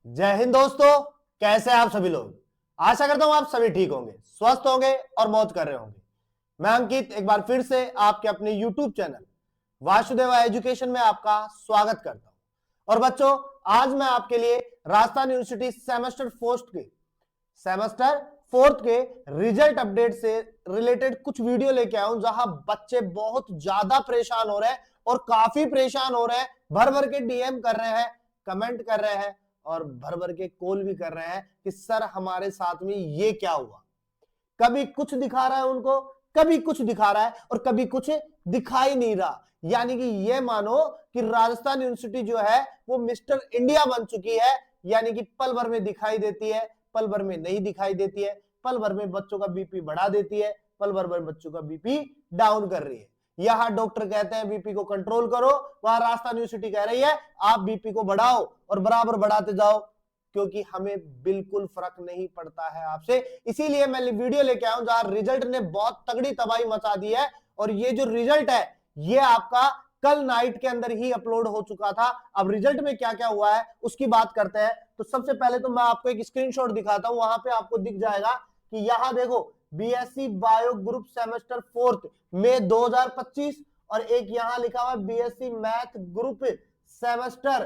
जय हिंद दोस्तों। कैसे हैं आप सभी लोग। आशा करता हूं आप सभी ठीक होंगे, स्वस्थ होंगे और मौज कर रहे होंगे। मैं अंकित एक बार फिर से आपके अपने YouTube चैनल वासुदेवा एजुकेशन में आपका स्वागत करता हूं। और बच्चों, आज मैं आपके लिए राजस्थान यूनिवर्सिटी सेमेस्टर फोर्थ के रिजल्ट अपडेट से रिलेटेड कुछ वीडियो लेके आया हूं, जहां बच्चे बहुत ज्यादा परेशान हो रहे हैं और काफी परेशान हो रहे हैं। भर भर के डीएम कर रहे हैं, कमेंट कर रहे हैं और भर भर के कॉल भी कर रहे हैं कि सर हमारे साथ में ये क्या हुआ। कभी कुछ दिखा रहा है उनको, कभी कुछ दिखा रहा है और कभी कुछ दिखाई नहीं रहा। यानी कि ये मानो कि राजस्थान यूनिवर्सिटी जो है वो मिस्टर इंडिया बन चुकी है। यानी कि पल भर में दिखाई देती है, पल भर में नहीं दिखाई देती है, पल भर में बच्चों का बीपी बढ़ा देती है, पल भर में बच्चों का बीपी डाउन कर रही है। यहां डॉक्टर कहते हैं बीपी को कंट्रोल करो, वहां राजस्थान यूनिवर्सिटी कह रही है आप बीपी को बढ़ाओ और बराबर बढ़ाते जाओ, क्योंकि हमें बिल्कुल फर्क नहीं पड़ता है आपसे। इसीलिए मैं वीडियो लेके आया हूं जहां रिजल्ट ने बहुत तगड़ी तबाही मचा दी है। और ये जो रिजल्ट है ये आपका कल नाइट के अंदर ही अपलोड हो चुका था। अब रिजल्ट में क्या क्या हुआ है उसकी बात करते हैं। तो सबसे पहले तो मैं आपको एक स्क्रीनशॉट दिखाता हूं, वहां पे आपको दिख जाएगा कि यहां देखो BSc bio group semester fourth में 2025 और एक यहां लिखा हुआ BSc math group semester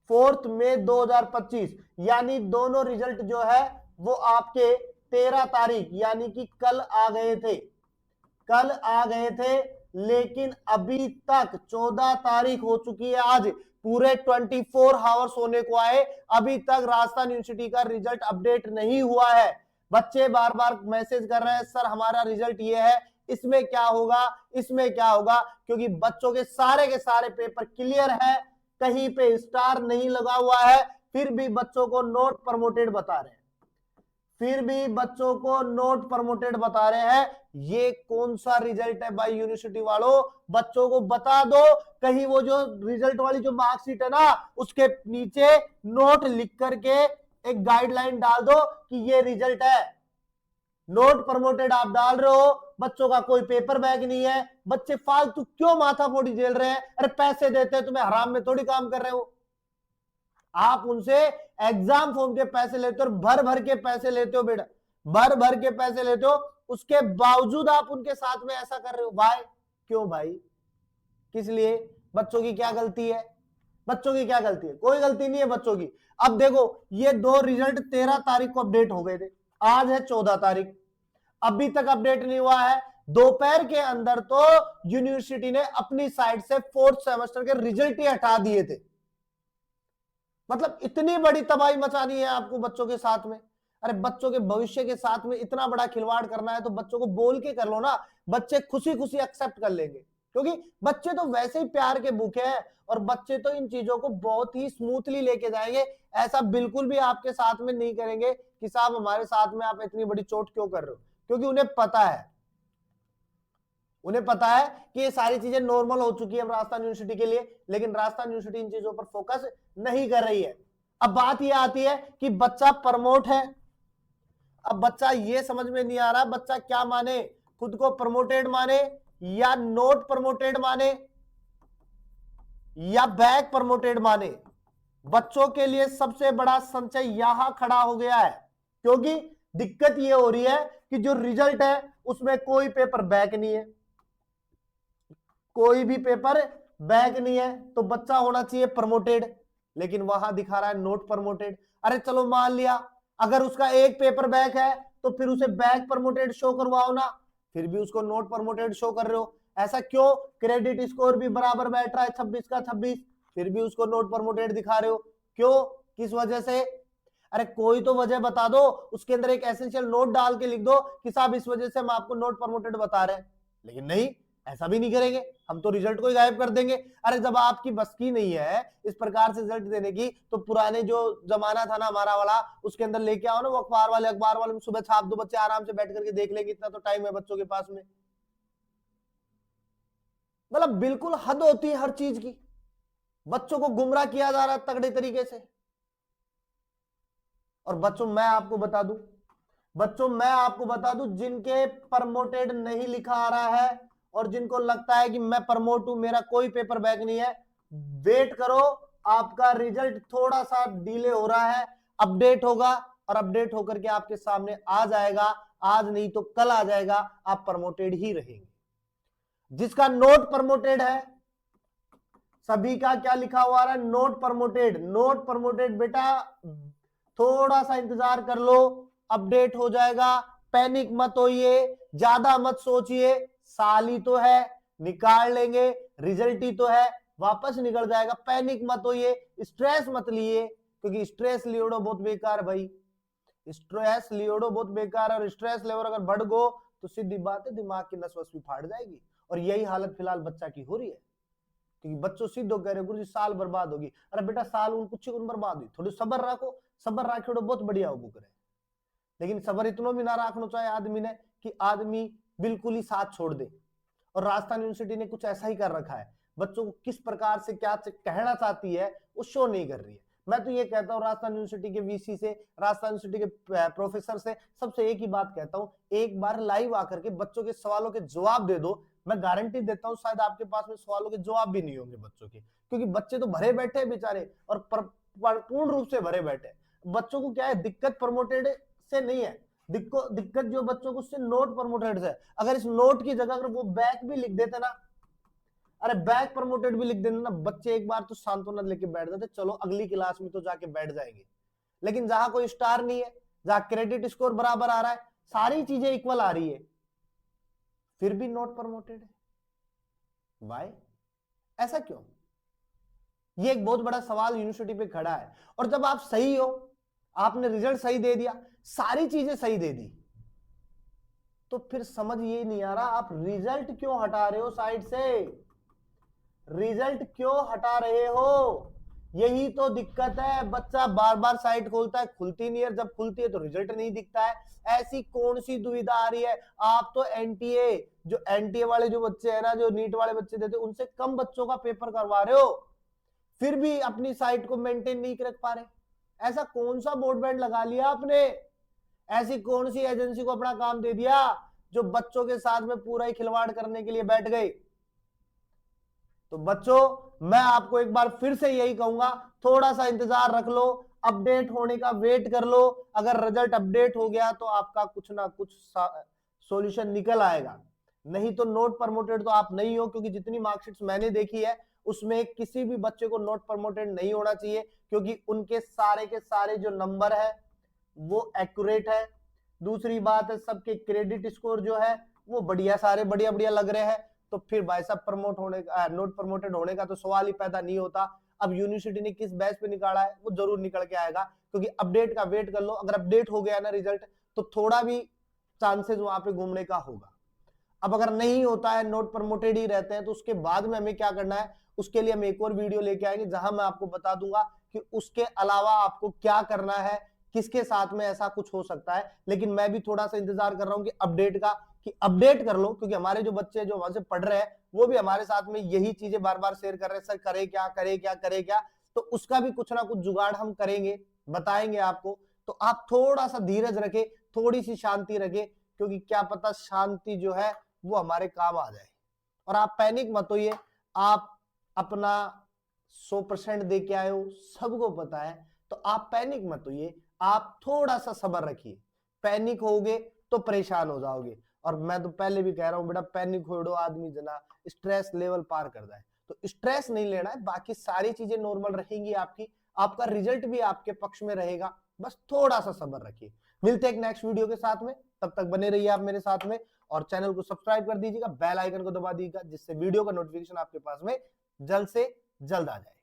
fourth में 2025। यानी दोनों रिजल्ट जो है वो आपके 13 तारीख यानी कि कल आ गए थे, कल आ गए थे। लेकिन अभी तक 14 तारीख हो चुकी है, आज पूरे 24 आवर्स होने को आए, अभी तक राजस्थान यूनिवर्सिटी का रिजल्ट अपडेट नहीं हुआ है। बच्चे बार बार मैसेज कर रहे हैं सर हमारा रिजल्ट ये है, इसमें क्या होगा, इसमें क्या होगा, क्योंकि बच्चों के सारे पेपर क्लियर है, कहीं पे स्टार नहीं लगा हुआ है, फिर भी बच्चों को नोट प्रमोटेड बता रहे हैं, फिर भी बच्चों को नोट प्रमोटेड बता रहे हैं। ये कौन सा रिजल्ट है भाई यूनिवर्सिटी वालों, बच्चों को बता दो। कहीं वो जो रिजल्ट वाली जो मार्कशीट है ना उसके नीचे नोट लिख करके एक गाइडलाइन डाल दो कि ये रिजल्ट है। नोट प्रमोटेड आप डाल रहे हो, बच्चों का कोई पेपर बैग नहीं है, बच्चे फालतू क्यों माथा फोड़ी झेल रहे हैं। अरे पैसे देते हैं तुम्हें, हराम में थोड़ी काम कर रहे हो। आप उनसे एग्जाम फॉर्म के पैसे लेते हो, भर भर के पैसे लेते हो बेटा, भर भर के पैसे लेते हो, उसके बावजूद आप उनके साथ में ऐसा कर रहे हो। भाई क्यों भाई, किस लिए, बच्चों की क्या गलती है, बच्चों की क्या गलती है, कोई गलती नहीं है बच्चों की। अब देखो ये दो रिजल्ट 13 तारीख को अपडेट हो गए थे, आज है 14 तारीख, अभी तक अपडेट नहीं हुआ है। दोपहर के अंदर तो यूनिवर्सिटी ने अपनी साइड से फोर्थ सेमेस्टर के रिजल्ट ही हटा दिए थे। मतलब इतनी बड़ी तबाही मचानी है आपको बच्चों के साथ में। अरे बच्चों के भविष्य के साथ में इतना बड़ा खिलवाड़ करना है तो बच्चों को बोल के कर लो ना, बच्चे खुशी खुशी एक्सेप्ट कर लेंगे, क्योंकि बच्चे तो वैसे ही प्यार के भूखे हैं और बच्चे तो इन चीजों को बहुत ही स्मूथली लेके जाएंगे। ऐसा बिल्कुल भी आपके साथ में नहीं करेंगे कि साहब हमारे साथ में आप इतनी बड़ी चोट क्यों कर रहे हो, क्योंकि उन्हें पता है, उन्हें पता है कि ये सारी चीजें नॉर्मल हो चुकी है राजस्थान यूनिवर्सिटी के लिए। लेकिन राजस्थान यूनिवर्सिटी इन चीजों पर फोकस नहीं कर रही है। अब बात ये आती है कि बच्चा प्रमोट है, अब बच्चा ये समझ में नहीं आ रहा बच्चा क्या माने, खुद को प्रमोटेड माने या नोट प्रमोटेड माने या बैक प्रमोटेड माने। बच्चों के लिए सबसे बड़ा संचय यहां खड़ा हो गया है, क्योंकि दिक्कत ये हो रही है कि जो रिजल्ट है उसमें कोई पेपर बैक नहीं है, कोई भी पेपर बैक नहीं है, तो बच्चा होना चाहिए प्रमोटेड, लेकिन वहां दिखा रहा है नोट प्रमोटेड। अरे चलो मान लिया अगर उसका एक पेपर बैक है तो फिर उसे बैक प्रमोटेड शो करवाओ ना, फिर भी उसको नोट प्रमोटेड शो कर रहे हो। ऐसा क्यों, क्रेडिट स्कोर भी बराबर बैठ रहा है 26 का 26, फिर भी उसको नोट प्रमोटेड दिखा रहे हो, क्यों, किस वजह से। अरे कोई तो वजह बता दो, उसके अंदर एक एसेंशियल नोट डाल के लिख दो कि साहब इस वजह से हम आपको नोट प्रमोटेड बता रहे हैं। लेकिन नहीं, ऐसा भी नहीं करेंगे, हम तो रिजल्ट को ही गायब कर देंगे। अरे जब आपकी बस की नहीं है इस प्रकार से रिजल्ट देने की, तो पुराने जो जमाना था ना हमारा वाला, उसके अंदर लेके आओ ना वो अखबार वाले में सुबह छाप दो, बच्चे आराम से बैठ करके देख लेंगे, इतना तो टाइम है बच्चों के पास में। मतलब बिल्कुल हद होती है हर चीज की, बच्चों को गुमराह किया जा रहा है तगड़े तरीके से। और बच्चों मैं आपको बता दूं, बच्चों मैं आपको बता दूं, जिनके प्रमोटेड नहीं लिखा आ रहा है और जिनको लगता है कि मैं प्रमोट हूं, मेरा कोई पेपर बैक नहीं है, वेट करो आपका रिजल्ट थोड़ा सा डिले हो रहा है, अपडेट होगा और अपडेट होकर के आपके सामने आ जाएगा, आज नहीं तो कल आ जाएगा, आप प्रमोटेड ही रहेंगे। जिसका नोट प्रमोटेड है, सभी का क्या लिखा हुआ है, नोट प्रमोटेड। नोट प्रमोटेड बेटा थोड़ा सा इंतजार कर लो, अपडेट हो जाएगा, पैनिक मत होइए, ज्यादा मत सोचिए, साल ही तो है, निकाल लेंगे, रिजल्ट ही तो है, वापस निकल जाएगा, पैनिक मत होइए, स्ट्रेस मत लिए, क्योंकि स्ट्रेस लियोड़ो बहुत बेकार है भाई, स्ट्रेस लियोड़ो बहुत बेकार है, और स्ट्रेस लेवल अगर बढ़ गो तो सीधी बात है दिमाग की नस वस भी फाड़ जाएगी, और यही हालत फिलहाल बच्चा की हो रही है। क्योंकि बच्चों सीधो कह रहे गुरुजी साल बर्बाद होगी, अरे बेटा साल उन कुछ बर्बाद हुई, थोड़ी सबर रखो, सबर राखो बहुत बढ़िया हो बुक रहे, लेकिन सबर इतना भी ना रखना चाहिए आदमी ने कि आदमी बिल्कुल ही साथ छोड़ दे। और राजस्थान यूनिवर्सिटी ने कुछ ऐसा ही कर रखा है, बच्चों को किस प्रकार से क्या कहना चाहती है वो शो नहीं कर रही है। मैं तो ये कहता हूँ राजस्थान यूनिवर्सिटी के वीसी से, राजस्थान यूनिवर्सिटी के प्रोफेसर से, सबसे एक ही बात कहता हूँ, एक बार लाइव आकर के बच्चों के सवालों के जवाब दे दो, मैं गारंटी देता हूँ शायद आपके पास में सवालों के जवाब भी नहीं होंगे बच्चों के, क्योंकि बच्चे तो भरे बैठे हैं बेचारे, और पूर्ण रूप से भरे बैठे। बच्चों को क्या है, दिक्कत प्रमोटेड से नहीं है, दिक्कत जो बच्चों को उससे नोट प्रमोटेड से। अगर इस नोट की जगह अगर वो बैक भी लिख देते ना, अरे बैक प्रमोटेड भी लिख देते ना, बच्चे एक बार तो सांत्वना लेके बैठ जाते, चलो अगली क्लास में तो जाके बैठ जाएंगे। लेकिन जहां कोई स्टार नहीं है, जहां क्रेडिट स्कोर बराबर आ रहा है, सारी चीजें इक्वल आ रही है, फिर भी नोट प्रमोटेड है, वाई, ऐसा क्यों? ये एक बहुत बड़ा सवाल यूनिवर्सिटी पे खड़ा है। और जब आप सही हो, आपने रिजल्ट सही दे दिया, सारी चीजें सही दे दी, तो फिर समझ ये नहीं आ रहा आप रिजल्ट क्यों हटा रहे हो साइड से, रिजल्ट क्यों हटा रहे हो, यही तो दिक्कत है। बच्चा बार बार साइट खोलता है, खुलती नहीं है, जब खुलती है तो रिजल्ट नहीं दिखता है, ऐसी कौन सी दुविधा आ रही है? आप तो एनटीए वाले जो बच्चे हैं ना, जो नीट वाले बच्चे देते, उनसे कम बच्चों का पेपर करवा रहे हो, फिर भी अपनी साइट को मेंटेन नहीं रख पा रहे। ऐसा कौन सा बोर्ड बैंड लगा लिया आपने, ऐसी कौन सी एजेंसी को अपना काम दे दिया जो बच्चों के साथ में पूरा ही खिलवाड़ करने के लिए बैठ गए? तो बच्चों मैं आपको एक बार फिर से यही कहूंगा, थोड़ा सा इंतजार रख लो, अपडेट होने का वेट कर लो, अगर रिजल्ट अपडेट हो गया तो आपका कुछ ना कुछ सॉल्यूशन निकल आएगा, नहीं तो नोट प्रमोटेड तो आप नहीं हो, क्योंकि जितनी मार्कशीट्स मैंने देखी है उसमें किसी भी बच्चे को नोट प्रमोटेड नहीं होना चाहिए, क्योंकि उनके सारे के सारे जो नंबर है वो एक्यूरेट है। दूसरी बात है, सबके क्रेडिट स्कोर जो है वो बढ़िया, सारे बढ़िया बढ़िया लग रहे हैं, तो फिर भाई साहब प्रमोट होने का, नोट प्रमोटेड होने का तो सवाल ही पैदा नहीं होता। अब यूनिवर्सिटी ने किस बैच पे निकाला है वो जरूर निकल के आएगा, क्योंकि अपडेट का वेट कर लो, अगर अपडेट हो गया ना रिजल्ट तो थोड़ा भी चांसेस वहां पे घूमने का होगा। अब अगर नहीं होता है, नोट प्रमोटेड ही रहते हैं, तो उसके बाद में हमें क्या करना है, उसके लिए हम एक और वीडियो लेके आएंगे जहां मैं आपको बता दूंगा कि उसके अलावा आपको क्या करना है, किसके साथ में ऐसा कुछ हो सकता है। लेकिन मैं भी थोड़ा सा इंतजार कर रहा हूं कि अपडेट का, कि अपडेट कर लो, क्योंकि हमारे जो बच्चे जो वहां से पढ़ रहे हैं वो भी हमारे साथ में यही चीजें बार बार शेयर कर रहे हैं, सर करे क्या करे क्या करे क्या, तो उसका भी कुछ ना कुछ जुगाड़ हम करेंगे, बताएंगे आपको। तो आप थोड़ा सा धीरज रखे, थोड़ी सी शांति रखे, क्योंकि क्या पता शांति जो है वो हमारे काम आ जाए। और आप पैनिक मत होइए, आप अपना 100% दे के आए हो, सबको पता है, तो आप पैनिक मत होइए, आप थोड़ा सा सब्र रखिए, पैनिक होगे तो परेशान हो जाओगे। और मैं तो पहले भी कह रहा हूं बेटा, पैनिक हो आदमी जना स्ट्रेस लेवल पार कर जाए, तो स्ट्रेस नहीं लेना है, बाकी सारी चीजें नॉर्मल रहेंगी आपकी, आपका रिजल्ट भी आपके पक्ष में रहेगा, बस थोड़ा सा सब्र रखिए। मिलते हैं एक नेक्स्ट वीडियो के साथ में, तब तक बने रहिए आप मेरे साथ में, और चैनल को सब्सक्राइब कर दीजिएगा, बेल आइकन को दबा दीजिएगा, जिससे वीडियो का नोटिफिकेशन आपके पास में जल्द से जल्द आ जाए।